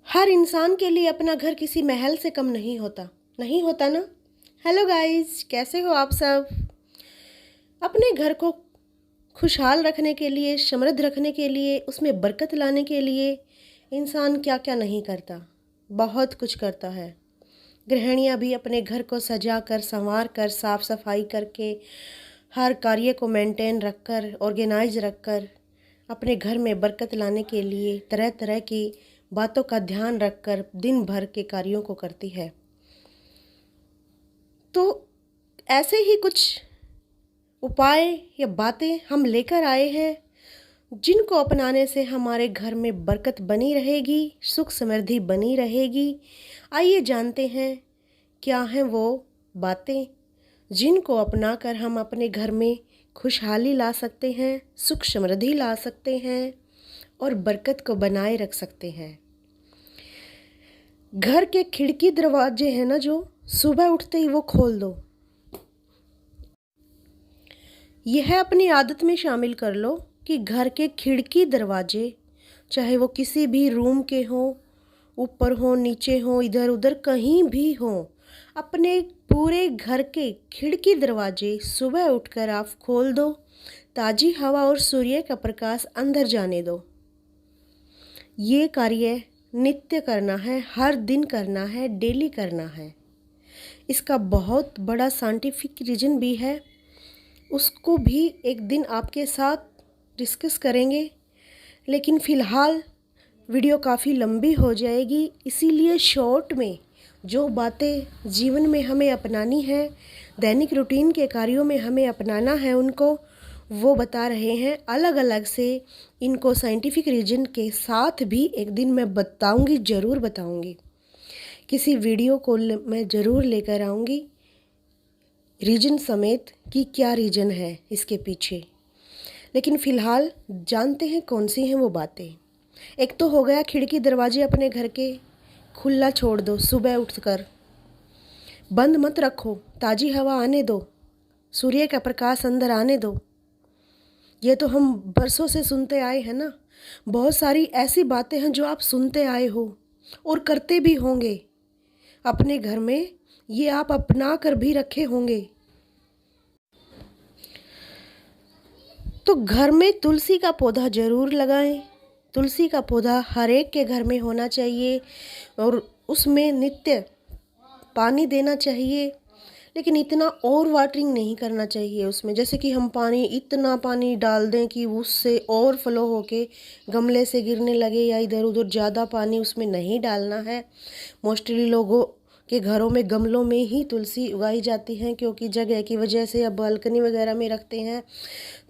हर इंसान के लिए अपना घर किसी महल से कम नहीं होता ना। हेलो गाइस, कैसे हो आप सब। अपने घर को खुशहाल रखने के लिए, समृद्ध रखने के लिए, उसमें बरकत लाने के लिए इंसान क्या क्या नहीं करता, बहुत कुछ करता है। गृहिणियाँ भी अपने घर को सजा कर, संवार कर, साफ सफाई करके, हर कार्य को मेंटेन रख कर, ऑर्गेनाइज रख कर, अपने घर में बरकत लाने के लिए तरह तरह की बातों का ध्यान रखकर दिन भर के कार्यों को करती है। तो ऐसे ही कुछ उपाय या बातें हम लेकर आए हैं जिनको अपनाने से हमारे घर में बरकत बनी रहेगी, सुख समृद्धि बनी रहेगी। आइए जानते हैं क्या हैं वो बातें जिनको अपनाकर हम अपने घर में खुशहाली ला सकते हैं, सुख समृद्धि ला सकते हैं और बरकत को बनाए रख सकते हैं। घर के खिड़की दरवाजे हैं ना, जो सुबह उठते ही वो खोल दो। यह अपनी आदत में शामिल कर लो कि घर के खिड़की दरवाजे, चाहे वो किसी भी रूम के हों, ऊपर हो, नीचे हो, इधर उधर कहीं भी हो, अपने पूरे घर के खिड़की दरवाजे सुबह उठकर आप खोल दो। ताज़ी हवा और सूर्य का प्रकाश अंदर जाने दो। ये कार्य नित्य करना है, हर दिन करना है, डेली करना है। इसका बहुत बड़ा साइंटिफिक रीज़न भी है, उसको भी एक दिन आपके साथ डिस्कस करेंगे। लेकिन फ़िलहाल वीडियो काफ़ी लंबी हो जाएगी, इसीलिए शॉर्ट में जो बातें जीवन में हमें अपनानी है, दैनिक रूटीन के कार्यों में हमें अपनाना है, उनको वो बता रहे हैं अलग अलग से। इनको साइंटिफिक रीज़न के साथ भी एक दिन मैं बताऊंगी, ज़रूर बताऊंगी। किसी वीडियो को मैं ज़रूर लेकर आऊँगी रीजन समेत कि क्या रीजन है इसके पीछे। लेकिन फ़िलहाल जानते हैं कौन सी हैं वो बातें। एक तो हो गया, खिड़की दरवाजे अपने घर के खुला छोड़ दो, सुबह उठकर बंद मत रखो, ताज़ी हवा आने दो, सूर्य का प्रकाश अंदर आने दो। ये तो हम बरसों से सुनते आए हैं ना। बहुत सारी ऐसी बातें हैं जो आप सुनते आए हो और करते भी होंगे अपने घर में, ये आप अपना कर भी रखे होंगे। तो घर में तुलसी का पौधा ज़रूर लगाएं। तुलसी का पौधा हर एक के घर में होना चाहिए और उसमें नित्य पानी देना चाहिए। लेकिन इतना और वाटरिंग नहीं करना चाहिए उसमें, जैसे कि हम इतना पानी डाल दें कि उससे और फ्लो होके गमले से गिरने लगे, या इधर उधर ज़्यादा पानी उसमें नहीं डालना है। मोस्टली लोगों के घरों में गमलों में ही तुलसी उगाई जाती हैं, क्योंकि जगह की वजह से, या बालकनी वगैरह में रखते हैं।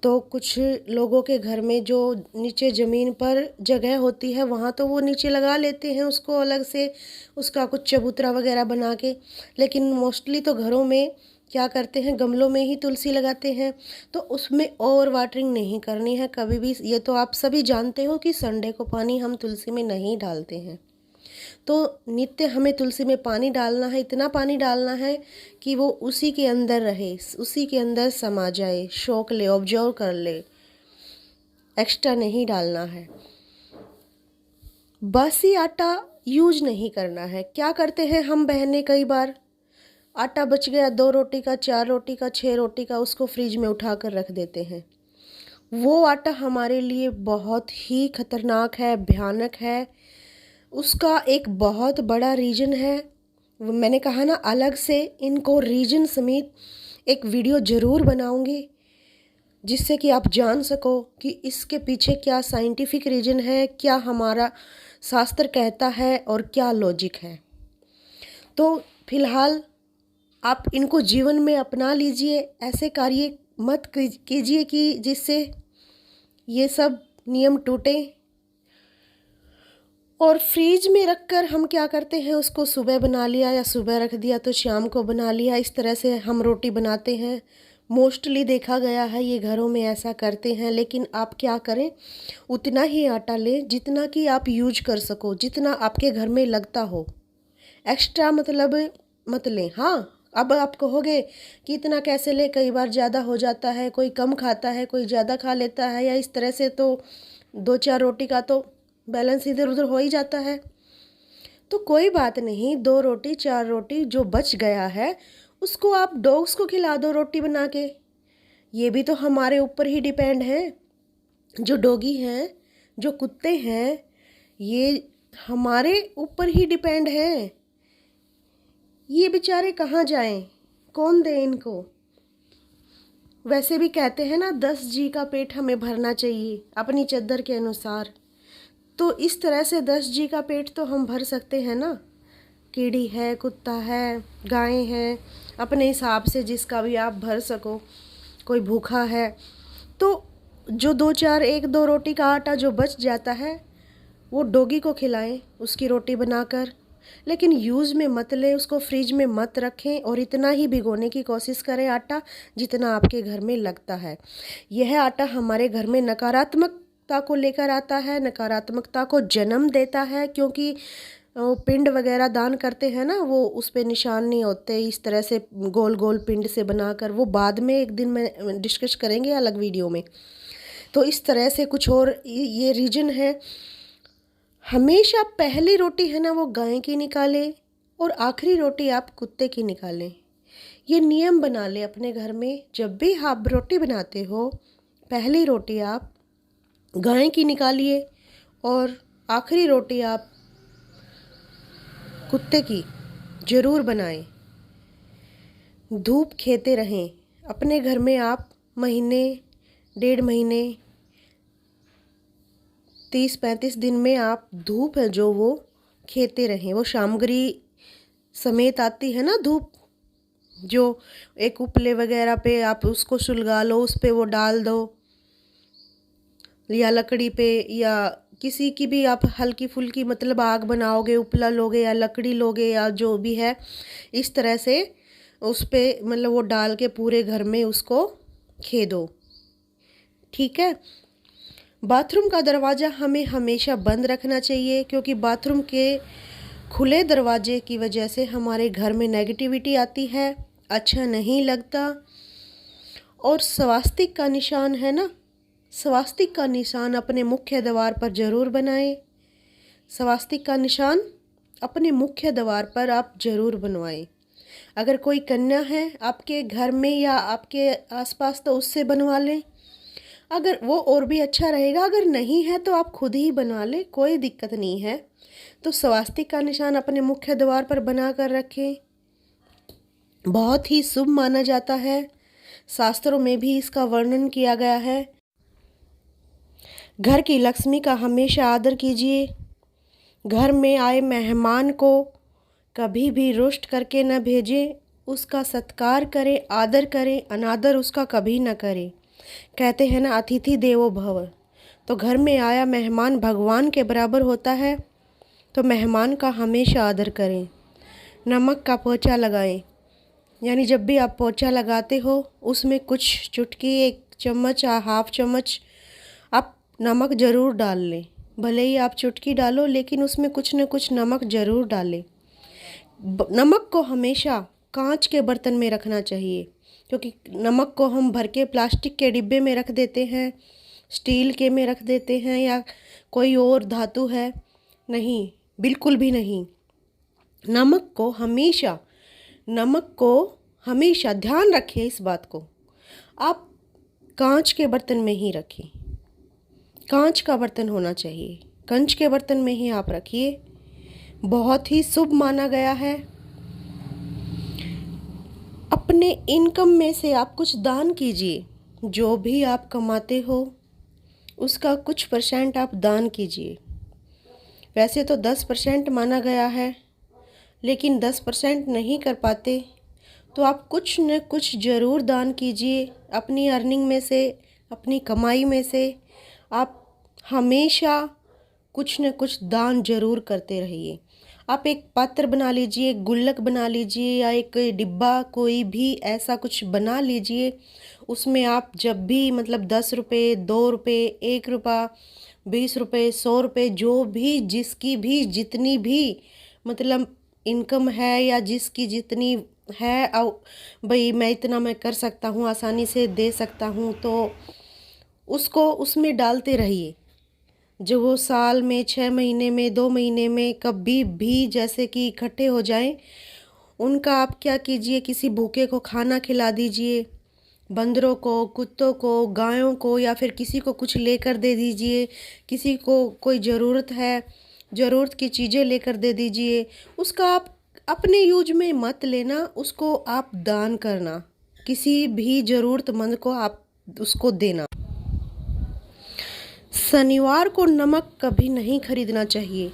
तो कुछ लोगों के घर में जो नीचे ज़मीन पर जगह होती है, वहाँ तो वो नीचे लगा लेते हैं उसको अलग से, उसका कुछ चबूतरा वगैरह बना के। लेकिन मोस्टली तो घरों में क्या करते हैं, गमलों में ही तुलसी लगाते हैं। तो उसमें ओवर वाटरिंग नहीं करनी है कभी भी। ये तो आप सभी जानते हो कि संडे को पानी हम तुलसी में नहीं डालते हैं। तो नित्य हमें तुलसी में पानी डालना है, इतना पानी डालना है कि वो उसी के अंदर रहे, उसी के अंदर समा जाए, शौक ले, ऑब्जर्व कर ले, एक्स्ट्रा नहीं डालना है। बासी आटा यूज नहीं करना है। क्या करते हैं हम बहनें, कई बार आटा बच गया 2 रोटी का, 4 रोटी का, 6 रोटी का, उसको फ्रिज में उठा कर रख देते हैं। वो आटा हमारे लिए बहुत ही खतरनाक है, भयानक है। उसका एक बहुत बड़ा रीज़न है, मैंने कहा ना अलग से इनको रीज़न समेत एक वीडियो ज़रूर बनाऊंगी, जिससे कि आप जान सको कि इसके पीछे क्या साइंटिफिक रीज़न है, क्या हमारा शास्त्र कहता है और क्या लॉजिक है। तो फिलहाल आप इनको जीवन में अपना लीजिए। ऐसे कार्य मत कीजिए कि जिससे ये सब नियम टूटे। और फ्रीज में रखकर हम क्या करते हैं, उसको सुबह बना लिया या सुबह रख दिया तो शाम को बना लिया, इस तरह से हम रोटी बनाते हैं। मोस्टली देखा गया है ये घरों में ऐसा करते हैं। लेकिन आप क्या करें, उतना ही आटा लें जितना कि आप यूज कर सको, जितना आपके घर में लगता हो। एक्स्ट्रा मतलब मत लें। हाँ, अब आप कहोगे कि इतना कैसे ले, कई बार ज़्यादा हो जाता है, कोई कम खाता है, कोई ज़्यादा खा लेता है, या इस तरह से तो 2-4 रोटी का तो बैलेंस इधर उधर हो ही जाता है। तो कोई बात नहीं, 2 रोटी 4 रोटी जो बच गया है उसको आप डॉग्स को खिला दो रोटी बना के। ये भी तो हमारे ऊपर ही डिपेंड है। जो डॉगी हैं, जो कुत्ते हैं, ये हमारे ऊपर ही डिपेंड है। ये बेचारे कहाँ जाएं, कौन दे इनको। वैसे भी कहते हैं ना, 10 जी का पेट हमें भरना चाहिए अपनी चद्दर के अनुसार। तो इस तरह से 10 जी का पेट तो हम भर सकते हैं ना। कीड़ी है, कुत्ता है, गायें हैं, अपने हिसाब से जिसका भी आप भर सको। कोई भूखा है तो जो 2-4 1-2 रोटी का आटा जो बच जाता है वो डॉगी को खिलाएं, उसकी रोटी बनाकर। लेकिन यूज़ में मत लें, उसको फ्रिज में मत रखें और इतना ही भिगोने की कोशिश करें आटा जितना आपके घर में लगता है। यह आटा हमारे घर में नकारात्मकता को लेकर आता है, नकारात्मकता को जन्म देता है, क्योंकि वो पिंड वगैरह दान करते हैं ना, वो उस पे निशान नहीं होते इस तरह से गोल गोल पिंड से बनाकर। वो बाद में एक दिन में डिस्कस करेंगे अलग वीडियो में। तो इस तरह से कुछ और ये रीजन है। हमेशा पहली रोटी है ना वो गाय की निकालें और आखिरी रोटी आप कुत्ते की निकालें। ये नियम बना लें अपने घर में। जब भी आप रोटी बनाते हो, पहली रोटी आप गाय की निकालिए और आखिरी रोटी आप कुत्ते की ज़रूर बनाएं। धूप खेते रहें अपने घर में। आप महीने 1.5 महीने 30-35 दिन में आप धूप है जो वो खेते रहें। वो सामग्री समेत आती है ना धूप, जो एक उपले वगैरह पे आप उसको सुलगा लो, उस पे वो डाल दो, या लकड़ी पे, या किसी की भी आप हल्की फुल्की मतलब आग बनाओगे, उपला लोगे या लकड़ी लोगे या जो भी है, इस तरह से उस पे मतलब वो डाल के पूरे घर में उसको खेदो। ठीक है। बाथरूम का दरवाज़ा हमें हमेशा बंद रखना चाहिए, क्योंकि बाथरूम के खुले दरवाजे की वजह से हमारे घर में नेगेटिविटी आती है, अच्छा नहीं लगता। और स्वास्तिक का निशान है ना, स्वास्तिक का निशान अपने मुख्य द्वार पर ज़रूर बनाएं। स्वास्तिक का निशान अपने मुख्य द्वार पर आप ज़रूर बनवाएं। अगर कोई कन्या है आपके घर में या आपके आसपास तो उससे बनवा लें, अगर वो और भी अच्छा रहेगा। अगर नहीं है तो आप खुद ही बना लें, कोई दिक्कत नहीं है। तो स्वास्तिक का निशान अपने मुख्य द्वार पर बना कर रखें, बहुत ही शुभ माना जाता है। शास्त्रों में भी इसका वर्णन किया गया है। घर की लक्ष्मी का हमेशा आदर कीजिए। घर में आए मेहमान को कभी भी रुष्ट करके न भेजें, उसका सत्कार करें, आदर करें, अनादर उसका कभी न करें। कहते हैं ना, अतिथि देवो भव। तो घर में आया मेहमान भगवान के बराबर होता है, तो मेहमान का हमेशा आदर करें। नमक का पोंछा लगाएं, यानी जब भी आप पोंछा लगाते हो उसमें कुछ चुटकी, 1 चम्मच या हाफ चम्मच आप नमक ज़रूर डाल लें। भले ही आप चुटकी डालो, लेकिन उसमें कुछ न कुछ नमक ज़रूर डालें। नमक को हमेशा कांच के बर्तन में रखना चाहिए, क्योंकि नमक को हम भर के प्लास्टिक के डिब्बे में रख देते हैं, स्टील के में रख देते हैं, या कोई और धातु है। नहीं, बिल्कुल भी नहीं। नमक को हमेशा ध्यान रखें, इस बात को आप कांच के बर्तन में ही रखें। कांच का बर्तन होना चाहिए, कांच के बर्तन में ही आप रखिए, बहुत ही शुभ माना गया है। अपने इनकम में से आप कुछ दान कीजिए। जो भी आप कमाते हो उसका कुछ % आप दान कीजिए। वैसे तो 10% माना गया है, लेकिन 10% नहीं कर पाते तो आप कुछ न कुछ ज़रूर दान कीजिए। अपनी अर्निंग में से, अपनी कमाई में से आप हमेशा कुछ न कुछ दान ज़रूर करते रहिए। आप एक पात्र बना लीजिए, एक गुल्लक बना लीजिए, या एक डिब्बा कोई भी ऐसा कुछ बना लीजिए। उसमें आप जब भी मतलब 10 रुपये, 2 रुपये, 1 रुपया, 20 रुपये, 100 रुपये, जो भी जिसकी भी जितनी भी मतलब इनकम है या जिसकी जितनी है, भाई मैं इतना मैं कर सकता हूँ, आसानी से दे सकता हूँ, तो उसको उसमें डालते रहिए। जो वो साल में 6 महीने में 2 महीने में कभी भी जैसे कि इकट्ठे हो जाएं, उनका आप क्या कीजिए, किसी भूखे को खाना खिला दीजिए, बंदरों को, कुत्तों को, गायों को, या फिर किसी को कुछ लेकर दे दीजिए। किसी को कोई ज़रूरत है, ज़रूरत की चीज़ें लेकर दे दीजिए। उसका आप अपने यूज में मत लेना, उसको आप दान करना। किसी भी ज़रूरतमंद को आप उसको देना। शनिवार को नमक कभी नहीं खरीदना चाहिए।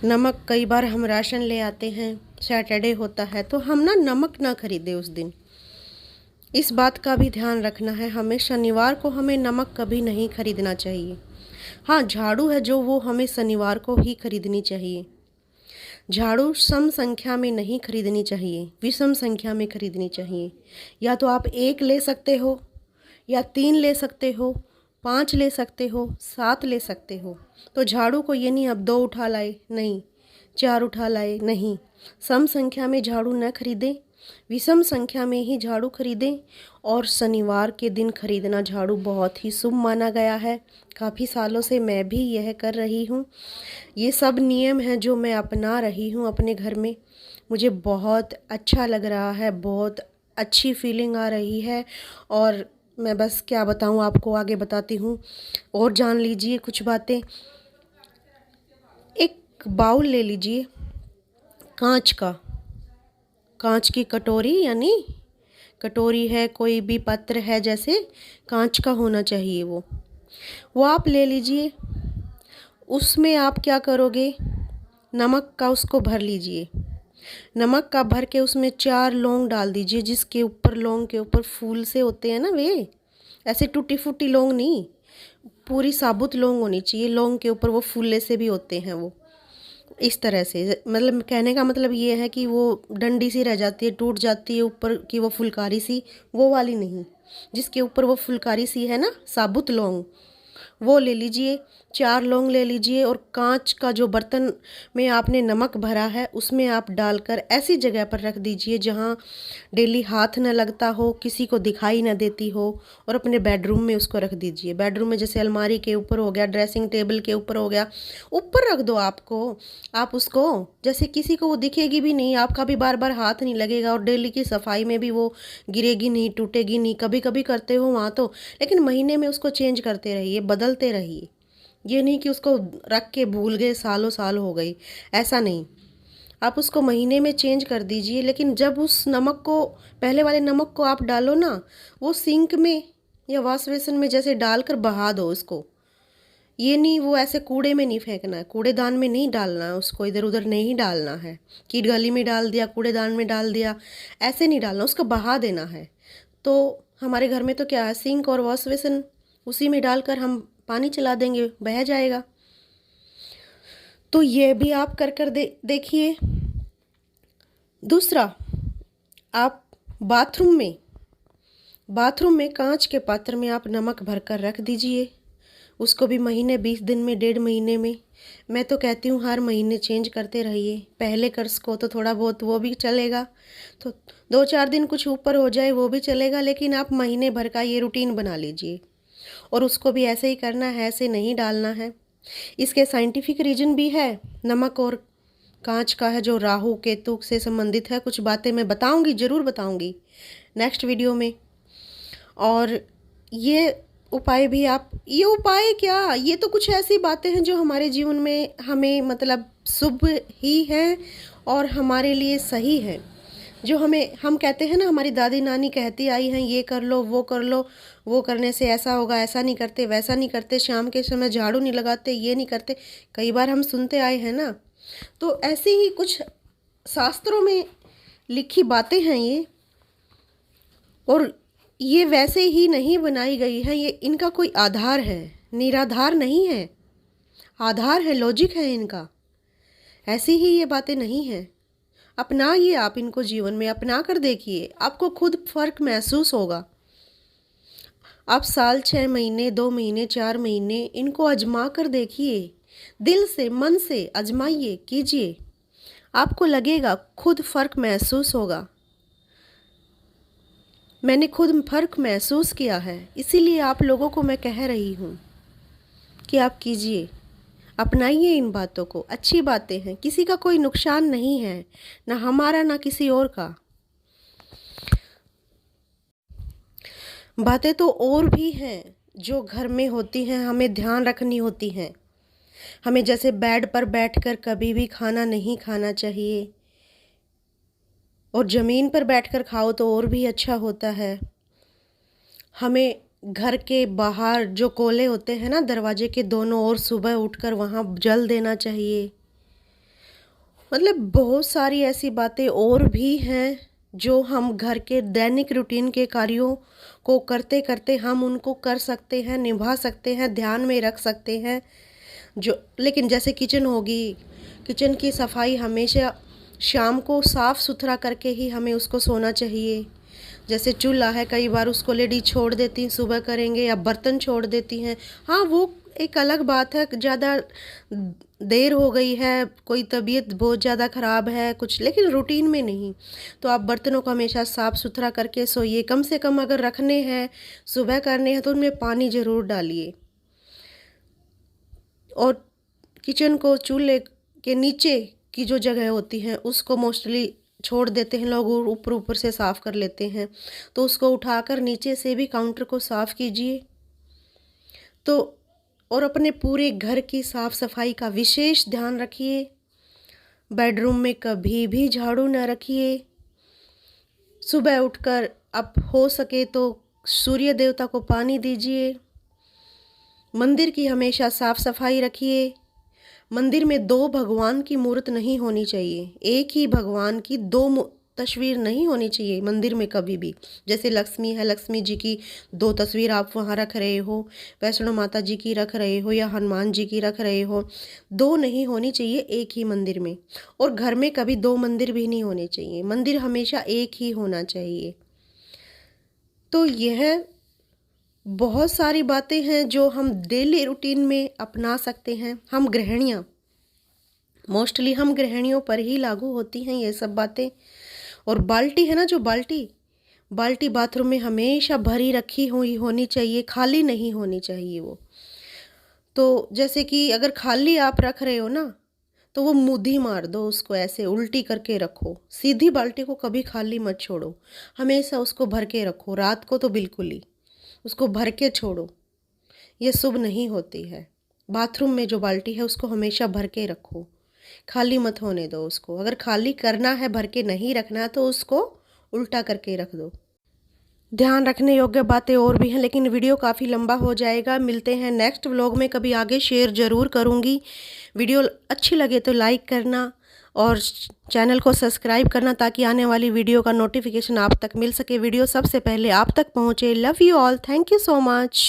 नमक कई बार हम राशन ले आते हैं, सैटरडे होता है तो हम नमक ना खरीदें उस दिन। इस बात का भी ध्यान रखना है हमें, शनिवार को हमें नमक कभी नहीं खरीदना चाहिए। हाँ, झाड़ू है जो वो हमें शनिवार को ही खरीदनी चाहिए। झाड़ू सम संख्या में नहीं खरीदनी चाहिए, विषम संख्या में खरीदनी चाहिए। या तो आप 1 ले सकते हो, या 3 ले सकते हो, 5 ले सकते हो, 7 ले सकते हो। तो झाड़ू को ये नहीं आप 2 उठा लाए, नहीं 4 उठा लाए, नहीं। सम संख्या में झाड़ू न खरीदें, विषम संख्या में ही झाड़ू खरीदें। और शनिवार के दिन खरीदना झाड़ू बहुत ही शुभ माना गया है। काफ़ी सालों से मैं भी यह कर रही हूँ। ये सब नियम हैं जो मैं अपना रही हूँ अपने घर में। मुझे बहुत अच्छा लग रहा है, बहुत अच्छी फीलिंग आ रही है। और मैं बस क्या बताऊँ आपको, आगे बताती हूँ और जान लीजिए कुछ बातें। एक बाउल ले लीजिए कांच का, कांच की कटोरी, यानी कटोरी है, कोई भी पात्र है, जैसे कांच का होना चाहिए वो आप ले लीजिए। उसमें आप क्या करोगे, नमक का उसको भर लीजिए। नमक का भर के उसमें 4 लौंग डाल दीजिए, जिसके ऊपर लौंग के ऊपर फूल से होते हैं ना, वे ऐसे टूटी फूटी लौंग नहीं, पूरी साबुत लौंग होनी चाहिए। लौंग के ऊपर वो फूले से भी होते हैं, वो इस तरह से, मतलब कहने का मतलब ये है कि वो डंडी सी रह जाती है, टूट जाती है ऊपर की, वो फुलकारी सी, वो वाली नहीं, जिसके ऊपर वो फुलकारी सी है ना, साबुत लौंग, वो ले लीजिए। 4 लौंग ले लीजिए और कांच का जो बर्तन में आपने नमक भरा है उसमें आप डालकर ऐसी जगह पर रख दीजिए जहां डेली हाथ न लगता हो, किसी को दिखाई न देती हो। और अपने बेडरूम में उसको रख दीजिए। बेडरूम में जैसे अलमारी के ऊपर हो गया, ड्रेसिंग टेबल के ऊपर हो गया, ऊपर रख दो आप उसको, जैसे किसी को वो दिखेगी भी नहीं, आपका भी बार बार हाथ नहीं लगेगा। और डेली की सफाई में भी वो गिरेगी नहीं, टूटेगी नहीं। कभी कभी करते हो वहाँ तो, लेकिन महीने में उसको चेंज करते रहिए, बदलते रहिए। ये नहीं कि उसको रख के भूल गए, सालों साल हो गई, ऐसा नहीं। आप उसको महीने में चेंज कर दीजिए। लेकिन जब उस नमक को, पहले वाले नमक को आप डालो ना, वो सिंक में या वॉश बेसिन में जैसे डालकर बहा दो उसको। ये नहीं, वो ऐसे कूड़े में नहीं फेंकना है, कूड़ेदान में नहीं डालना है उसको, इधर उधर नहीं डालना है कि गली में डाल दिया, कूड़ेदान में डाल दिया, ऐसे नहीं डालना, उसको बहा देना है। तो हमारे घर में तो क्या है, सिंक और वॉश बेसिन, उसी में डालकर हम पानी चला देंगे, बह जाएगा। तो ये भी आप कर देखिए। दूसरा, आप बाथरूम में कांच के पात्र में आप नमक भरकर रख दीजिए। उसको भी महीने 20 दिन में, 1.5 महीने में, मैं तो कहती हूँ हर महीने चेंज करते रहिए। पहले कर्ज को तो थोड़ा बहुत वो भी चलेगा, तो 2-4 दिन कुछ ऊपर हो जाए वो भी चलेगा, लेकिन आप महीने भर का ये रूटीन बना लीजिए। और उसको भी ऐसे ही करना है, ऐसे नहीं डालना है। इसके साइंटिफिक रीजन भी है। नमक और कांच का है जो राहु केतु से संबंधित है। कुछ बातें मैं बताऊंगी, ज़रूर बताऊंगी नेक्स्ट वीडियो में। और ये उपाय भी आप, ये उपाय क्या, ये तो कुछ ऐसी बातें हैं जो हमारे जीवन में हमें मतलब शुभ ही है और हमारे लिए सही है। जो हम कहते हैं ना, हमारी दादी नानी कहती आई हैं, ये कर लो, वो करने से ऐसा होगा, ऐसा नहीं करते, वैसा नहीं करते, शाम के समय झाड़ू नहीं लगाते, ये नहीं करते, कई बार हम सुनते आए हैं ना। तो ऐसे ही कुछ शास्त्रों में लिखी बातें हैं ये, और ये वैसे ही नहीं बनाई गई है, ये इनका कोई आधार है, निराधार नहीं है, आधार है, लॉजिक है इनका। ऐसी ही ये बातें नहीं हैं। अपनाइए, आप इनको जीवन में अपना कर देखिए, आपको खुद फर्क महसूस होगा। आप साल 6 महीने, 2 महीने, 4 महीने इनको आजमा कर देखिए, दिल से, मन से आजमाइए, कीजिए, आपको लगेगा, खुद फर्क महसूस होगा। मैंने खुद फर्क महसूस किया है, इसीलिए आप लोगों को मैं कह रही हूँ। कि आप कीजिए, अपनाइए इन बातों को। अच्छी बातें हैं, किसी का कोई नुकसान नहीं है, ना हमारा ना किसी और का। बातें तो और भी हैं जो घर में होती हैं, हमें ध्यान रखनी होती हैं। हमें जैसे बेड पर बैठकर कभी भी खाना नहीं खाना चाहिए, और ज़मीन पर बैठकर खाओ तो और भी अच्छा होता है। हमें घर के बाहर जो कोले होते हैं ना दरवाजे के दोनों ओर, सुबह उठकर वहाँ जल देना चाहिए। मतलब बहुत सारी ऐसी बातें और भी हैं जो हम घर के दैनिक रूटीन के कार्यों को करते करते हम उनको कर सकते हैं, निभा सकते हैं, ध्यान में रख सकते हैं। जो लेकिन जैसे किचन होगी, किचन की सफाई हमेशा शाम को साफ़ सुथरा करके ही हमें उसको सोना चाहिए। जैसे चूल्हा है, कई बार उसको लेडीज छोड़ देती हैं सुबह करेंगे, या बर्तन छोड़ देती हैं। हाँ, वो एक अलग बात है, ज़्यादा देर हो गई है, कोई तबीयत बहुत ज़्यादा ख़राब है कुछ, लेकिन रूटीन में नहीं। तो आप बर्तनों को हमेशा साफ़ सुथरा करके सोइए। कम से कम अगर रखने हैं, सुबह करने हैं, तो उनमें पानी ज़रूर डालिए। और किचन को चूल्हे के नीचे की जो जगह होती है उसको मोस्टली छोड़ देते हैं लोग, और ऊपर ऊपर से साफ़ कर लेते हैं। तो उसको उठाकर नीचे से भी काउंटर को साफ़ कीजिए। तो और अपने पूरे घर की साफ़ सफाई का विशेष ध्यान रखिए। बेडरूम में कभी भी झाड़ू न रखिए। सुबह उठकर आप हो सके तो सूर्य देवता को पानी दीजिए। मंदिर की हमेशा साफ़ सफाई रखिए। मंदिर में दो भगवान की मूर्त नहीं होनी चाहिए, एक ही भगवान की दो तस्वीर नहीं होनी चाहिए मंदिर में कभी भी। जैसे लक्ष्मी है, लक्ष्मी जी की दो तस्वीर आप वहाँ रख रहे हो, वैष्णो माता जी की रख रहे हो, या हनुमान जी की रख रहे हो, दो नहीं होनी चाहिए एक ही मंदिर में। और घर में कभी दो मंदिर भी नहीं होने चाहिए, मंदिर हमेशा एक ही होना चाहिए। तो यह बहुत सारी बातें हैं जो हम डेली रूटीन में अपना सकते हैं। हम गृहिणियाँ, मोस्टली हम गृहिणियों पर ही लागू होती हैं ये सब बातें। और बाल्टी है ना, जो बाल्टी बाथरूम में हमेशा भरी रखी हुई होनी चाहिए, खाली नहीं होनी चाहिए वो। तो जैसे कि अगर खाली आप रख रहे हो ना, तो वो मुद्दी मार दो उसको, ऐसे उल्टी करके रखो। सीधी बाल्टी को कभी खाली मत छोड़ो, हमेशा उसको भर के रखो। रात को तो बिल्कुल ही उसको भर के छोड़ो, ये शुभ नहीं होती है। बाथरूम में जो बाल्टी है उसको हमेशा भर के रखो, खाली मत होने दो उसको। अगर खाली करना है, भर के नहीं रखना है, तो उसको उल्टा करके रख दो। ध्यान रखने योग्य बातें और भी हैं, लेकिन वीडियो काफ़ी लंबा हो जाएगा। मिलते हैं नेक्स्ट व्लॉग में, कभी आगे शेयर ज़रूर करूँगी। वीडियो अच्छी लगे तो लाइक करना और चैनल को सब्सक्राइब करना, ताकि आने वाली वीडियो का नोटिफिकेशन आप तक मिल सके, वीडियो सबसे पहले आप तक पहुँचे। Love you all, thank you so much.